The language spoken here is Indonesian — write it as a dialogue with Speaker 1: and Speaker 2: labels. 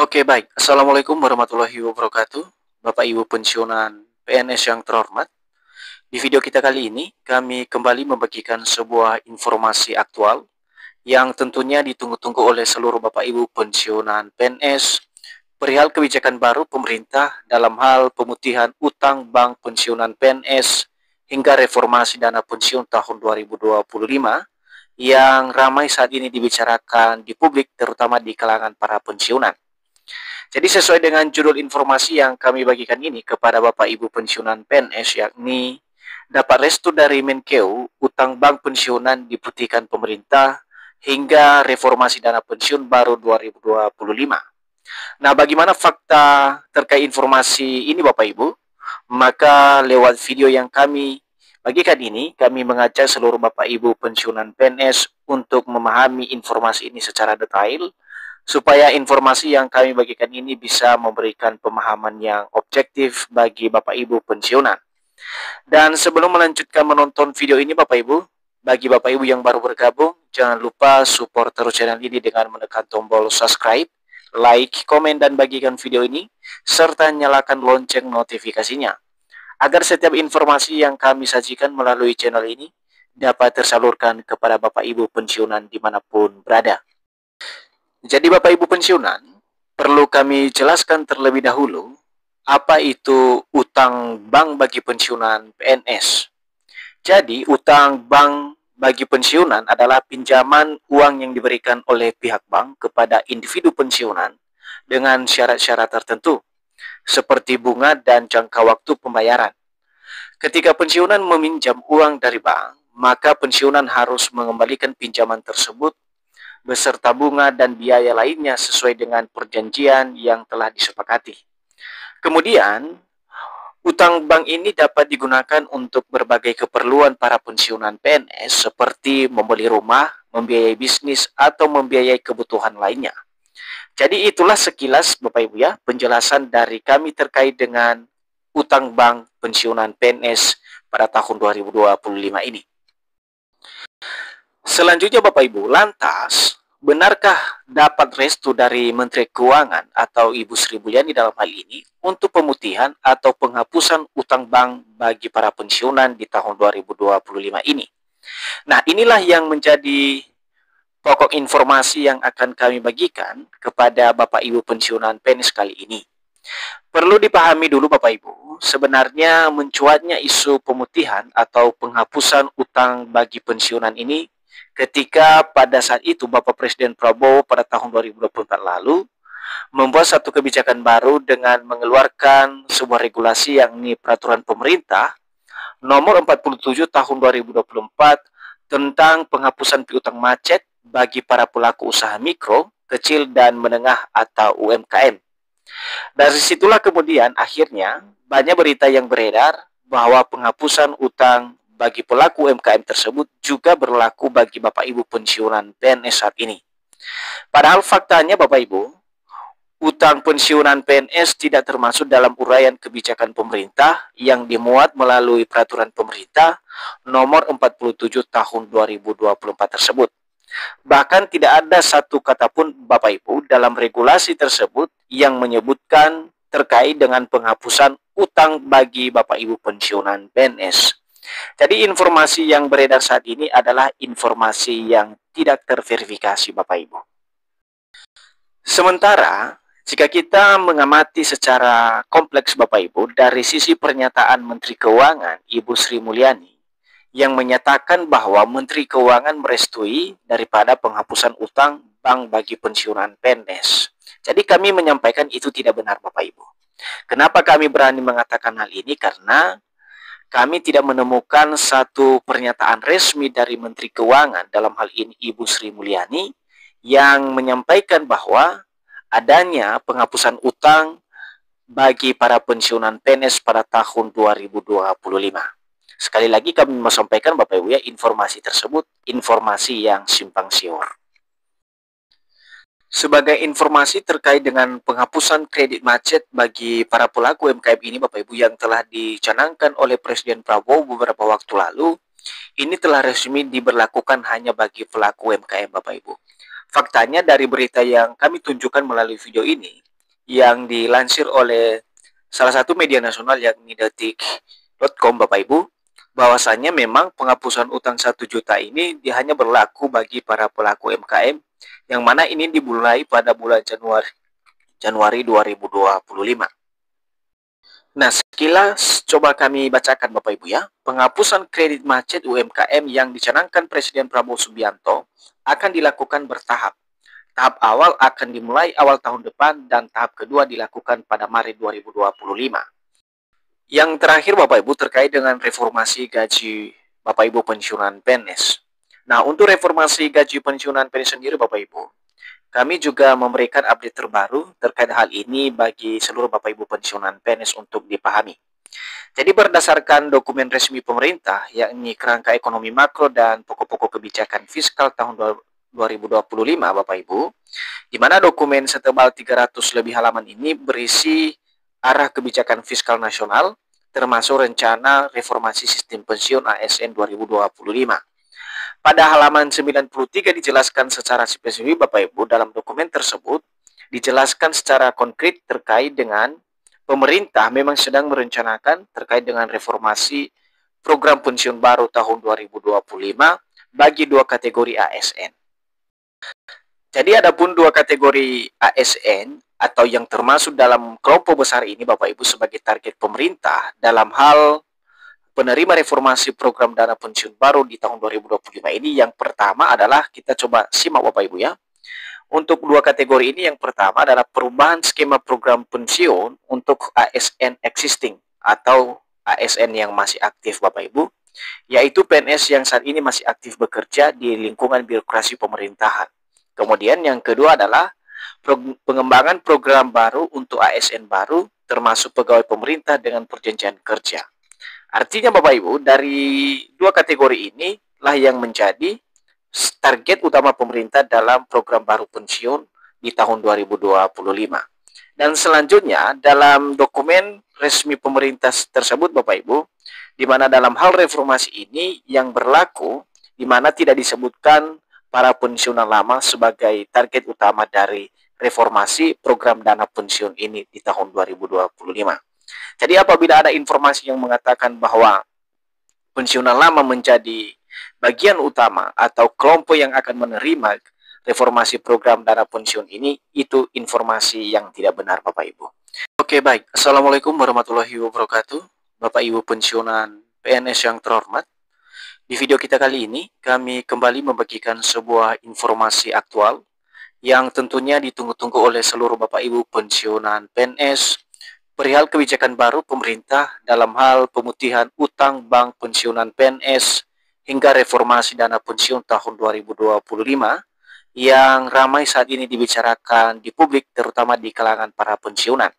Speaker 1: Oke, baik. Assalamualaikum warahmatullahi wabarakatuh. Bapak Ibu pensiunan PNS yang terhormat. Di video kita kali ini, kami kembali membagikan sebuah informasi aktual yang tentunya ditunggu-tunggu oleh seluruh Bapak Ibu pensiunan PNS perihal kebijakan baru pemerintah dalam hal pemutihan utang bank pensiunan PNS hingga reformasi dana pensiun tahun 2025 yang ramai saat ini dibicarakan di publik terutama di kalangan para pensiunan. Jadi sesuai dengan judul informasi yang kami bagikan ini kepada Bapak Ibu pensiunan PNS, yakni dapat restu dari Menkeu, utang bank pensiunan diputihkan pemerintah hingga reformasi dana pensiun baru 2025. Nah, bagaimana fakta terkait informasi ini Bapak Ibu? Maka lewat video yang kami bagikan ini, kami mengajak seluruh Bapak Ibu pensiunan PNS untuk memahami informasi ini secara detail, supaya informasi yang kami bagikan ini bisa memberikan pemahaman yang objektif bagi Bapak Ibu pensiunan. Dan sebelum melanjutkan menonton video ini Bapak Ibu, bagi Bapak Ibu yang baru bergabung, jangan lupa support terus channel ini dengan menekan tombol subscribe, like, komen, dan bagikan video ini, serta nyalakan lonceng notifikasinya, agar setiap informasi yang kami sajikan melalui channel ini dapat tersalurkan kepada Bapak Ibu pensiunan dimanapun berada. Jadi Bapak Ibu pensiunan, perlu kami jelaskan terlebih dahulu apa itu utang bank bagi pensiunan PNS. Jadi utang bank bagi pensiunan adalah pinjaman uang yang diberikan oleh pihak bank kepada individu pensiunan dengan syarat-syarat tertentu, seperti bunga dan jangka waktu pembayaran. Ketika pensiunan meminjam uang dari bank, maka pensiunan harus mengembalikan pinjaman tersebut beserta bunga dan biaya lainnya sesuai dengan perjanjian yang telah disepakati. Kemudian, utang bank ini dapat digunakan untuk berbagai keperluan para pensiunan PNS seperti membeli rumah, membiayai bisnis, atau membiayai kebutuhan lainnya. Jadi itulah sekilas Bapak Ibu ya, penjelasan dari kami terkait dengan utang bank pensiunan PNS pada tahun 2025 ini. Selanjutnya Bapak Ibu, lantas benarkah dapat restu dari Menteri Keuangan atau Ibu Sri Mulyani dalam hal ini untuk pemutihan atau penghapusan utang bank bagi para pensiunan di tahun 2025 ini? Nah, inilah yang menjadi pokok informasi yang akan kami bagikan kepada Bapak Ibu pensiunan PNS kali ini. Perlu dipahami dulu Bapak Ibu, sebenarnya mencuatnya isu pemutihan atau penghapusan utang bagi pensiunan ini ketika pada saat itu Bapak Presiden Prabowo pada tahun 2024 lalu membuat satu kebijakan baru dengan mengeluarkan sebuah regulasi yakni peraturan pemerintah nomor 47 tahun 2024 tentang penghapusan piutang macet bagi para pelaku usaha mikro, kecil, dan menengah atau UMKM. Dari situlah kemudian akhirnya banyak berita yang beredar bahwa penghapusan utang bagi pelaku UMKM tersebut juga berlaku bagi Bapak Ibu pensiunan PNS saat ini. Padahal faktanya Bapak Ibu, utang pensiunan PNS tidak termasuk dalam uraian kebijakan pemerintah yang dimuat melalui peraturan pemerintah nomor 47 tahun 2024 tersebut. Bahkan tidak ada satu kata pun Bapak Ibu dalam regulasi tersebut yang menyebutkan terkait dengan penghapusan utang bagi Bapak Ibu pensiunan PNS. Jadi informasi yang beredar saat ini adalah informasi yang tidak terverifikasi Bapak Ibu. Sementara jika kita mengamati secara kompleks Bapak Ibu dari sisi pernyataan Menteri Keuangan Ibu Sri Mulyani yang menyatakan bahwa Menteri Keuangan merestui daripada penghapusan utang bank bagi pensiunan PNS. Jadi kami menyampaikan itu tidak benar Bapak Ibu. Kenapa kami berani mengatakan hal ini? Karena kami tidak menemukan satu pernyataan resmi dari Menteri Keuangan, dalam hal ini Ibu Sri Mulyani, yang menyampaikan bahwa adanya penghapusan utang bagi para pensiunan PNS pada tahun 2025. Sekali lagi kami mau sampaikan Bapak Ibu ya, informasi tersebut informasi yang simpang siur. Sebagai informasi terkait dengan penghapusan kredit macet bagi para pelaku UMKM ini Bapak Ibu yang telah dicanangkan oleh Presiden Prabowo beberapa waktu lalu, ini telah resmi diberlakukan hanya bagi pelaku UMKM Bapak Ibu. Faktanya dari berita yang kami tunjukkan melalui video ini, yang dilansir oleh salah satu media nasional yakni Detik.com Bapak Ibu, bahwasannya memang penghapusan utang 1 juta ini hanya berlaku bagi para pelaku UMKM yang mana ini dimulai pada bulan Januari 2025. Nah, sekilas coba kami bacakan Bapak Ibu ya. Penghapusan kredit macet UMKM yang dicanangkan Presiden Prabowo Subianto akan dilakukan bertahap. Tahap awal akan dimulai awal tahun depan dan tahap kedua dilakukan pada Maret 2025. Yang terakhir Bapak Ibu terkait dengan reformasi gaji Bapak Ibu pensiunan PNS. Nah, untuk reformasi gaji pensiunan PNS sendiri Bapak Ibu, kami juga memberikan update terbaru terkait hal ini bagi seluruh Bapak Ibu pensiunan PNS untuk dipahami. Jadi berdasarkan dokumen resmi pemerintah, yakni Kerangka Ekonomi Makro dan Pokok-pokok Kebijakan Fiskal tahun 2025 Bapak Ibu, di mana dokumen setebal 300 lebih halaman ini berisi arah kebijakan fiskal nasional, termasuk rencana reformasi sistem pensiun ASN 2025. Pada halaman 93 dijelaskan secara spesifik Bapak Ibu, dalam dokumen tersebut dijelaskan secara konkret terkait dengan pemerintah memang sedang merencanakan terkait dengan reformasi program pensiun baru tahun 2025 bagi 2 kategori ASN. Jadi adapun 2 kategori ASN atau yang termasuk dalam kelompok besar ini Bapak Ibu sebagai target pemerintah dalam hal penerima reformasi program dana pensiun baru di tahun 2025 ini, yang pertama adalah kita coba simak Bapak Ibu ya. Untuk 2 kategori ini, yang pertama adalah perubahan skema program pensiun untuk ASN existing atau ASN yang masih aktif Bapak Ibu, yaitu PNS yang saat ini masih aktif bekerja di lingkungan birokrasi pemerintahan. Kemudian yang kedua adalah pengembangan program baru untuk ASN baru termasuk pegawai pemerintah dengan perjanjian kerja. Artinya Bapak Ibu, dari 2 kategori ini lah yang menjadi target utama pemerintah dalam program baru pensiun di tahun 2025. Dan selanjutnya dalam dokumen resmi pemerintah tersebut Bapak Ibu, di mana dalam hal reformasi ini yang berlaku, di mana tidak disebutkan para pensiunan lama sebagai target utama dari reformasi program dana pensiun ini di tahun 2025. Jadi apabila ada informasi yang mengatakan bahwa pensiunan lama menjadi bagian utama atau kelompok yang akan menerima reformasi program dana pensiun ini, itu informasi yang tidak benar Bapak Ibu. Oke baik, Assalamualaikum warahmatullahi wabarakatuh. Bapak Ibu pensiunan PNS yang terhormat. Di video kita kali ini, kami kembali membagikan sebuah informasi aktual yang tentunya ditunggu-tunggu oleh seluruh Bapak Ibu pensiunan PNS perihal kebijakan baru pemerintah dalam hal pemutihan utang bank pensiunan PNS hingga reformasi dana pensiun tahun 2025 yang ramai saat ini dibicarakan di publik terutama di kalangan para pensiunan.